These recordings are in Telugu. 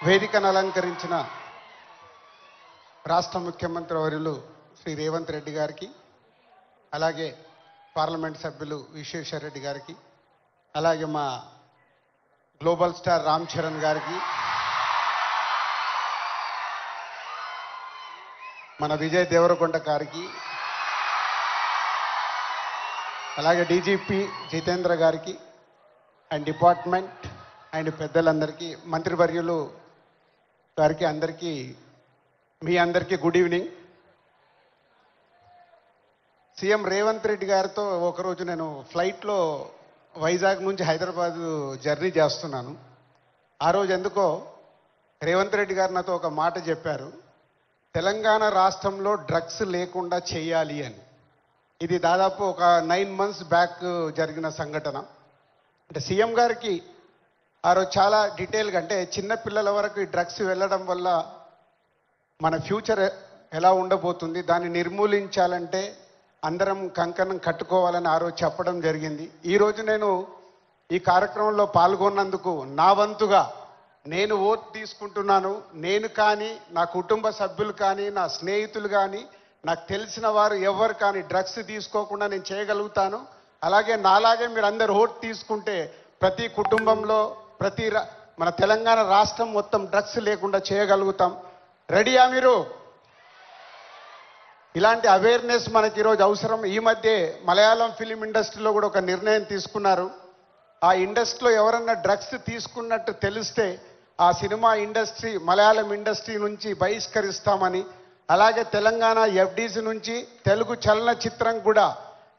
వేదికను అలంకరించిన రాష్ట్ర ముఖ్యమంత్రి వర్యులు శ్రీ రేవంత్ రెడ్డి గారికి, అలాగే పార్లమెంట్ సభ్యులు విశ్వేశ్వర్ రెడ్డి గారికి, అలాగే మా గ్లోబల్ స్టార్ రామ్ చరణ్ గారికి, మన విజయ్ దేవరకొండ గారికి, అలాగే డీజీపీ జితేంద్ర గారికి అండ్ డిపార్ట్మెంట్ అండ్ పెద్దలందరికీ, మంత్రివర్యులు గారికి, అందరికీ మీ అందరికీ good evening. CM Revanth Reddy గారితో ఒకరోజు నేను ఫ్లైట్లో వైజాగ్ నుంచి హైదరాబాద్ జర్నీ చేస్తున్నాను. ఆ రోజు ఎందుకో రేవంత్ రెడ్డి గారు నాతో ఒక మాట చెప్పారు, తెలంగాణ రాష్ట్రంలో డ్రగ్స్ లేకుండా చేయాలి అని. ఇది దాదాపు ఒక 9 months బ్యాక్ జరిగిన సంఘటన. అంటే సీఎం గారికి ఆ రోజు చాలా డీటెయిల్గా, అంటే చిన్నపిల్లల వరకు ఈ డ్రగ్స్ వెళ్ళడం వల్ల మన ఫ్యూచర్ ఎలా ఉండబోతుంది, దాన్ని నిర్మూలించాలంటే అందరం కంకణం కట్టుకోవాలని ఆ రోజు చెప్పడం జరిగింది. ఈరోజు నేను ఈ కార్యక్రమంలో పాల్గొన్నందుకు నా వంతుగా నేను ఓట్ తీసుకుంటున్నాను. నేను కానీ, నా కుటుంబ సభ్యులు కానీ, నా స్నేహితులు కానీ, నాకు తెలిసిన వారు ఎవరు కానీ డ్రగ్స్ తీసుకోకుండా నేను చేయగలుగుతాను. అలాగే నాలాగే మీరు అందరు ఓట్ తీసుకుంటే ప్రతి కుటుంబంలో, మన తెలంగాణ రాష్ట్రం మొత్తం డ్రగ్స్ లేకుండా చేయగలుగుతాం. రెడీయా మీరు? ఇలాంటి అవేర్నెస్ మనకి ఈరోజు అవసరం. ఈ మధ్య మలయాళం ఫిలిం ఇండస్ట్రీలో కూడా ఒక నిర్ణయం తీసుకున్నారు. ఆ ఇండస్ట్రీలో ఎవరన్నా డ్రగ్స్ తీసుకున్నట్టు తెలిస్తే ఆ సినిమా ఇండస్ట్రీ, మలయాళం ఇండస్ట్రీ నుంచి బహిష్కరిస్తామని. అలాగే తెలంగాణ ఎఫ్డీసీ నుంచి తెలుగు చలనచిత్రం కూడా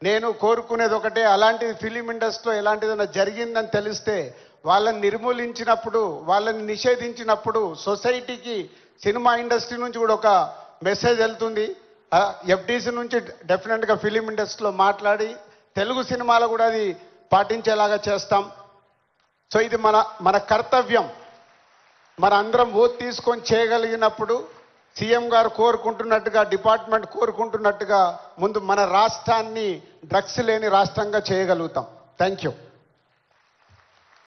నేను కోరుకునేది ఒకటే, అలాంటి ఫిలిం ఇండస్ట్రీలో ఎలాంటిదైనా జరిగిందని తెలిస్తే వాళ్ళని నిర్మూలించినప్పుడు, వాళ్ళని నిషేధించినప్పుడు సొసైటీకి, సినిమా ఇండస్ట్రీ నుంచి కూడా ఒక మెసేజ్ వెళ్తుంది. ఎఫ్డీసీ నుంచి డెఫినెట్గా ఫిలిం ఇండస్ట్రీలో మాట్లాడి తెలుగు సినిమాలో కూడా అది పాటించేలాగా చేస్తాం. సో ఇది మన కర్తవ్యం. మన అందరం ఓట్ తీసుకొని చేయగలిగినప్పుడు సీఎం గారు కోరుకుంటున్నట్టుగా, డిపార్ట్మెంట్ కోరుకుంటున్నట్టుగా ముందు మన రాష్ట్రాన్ని డ్రగ్స్ లేని రాష్ట్రంగా చేయగలుగుతాం. Thank you.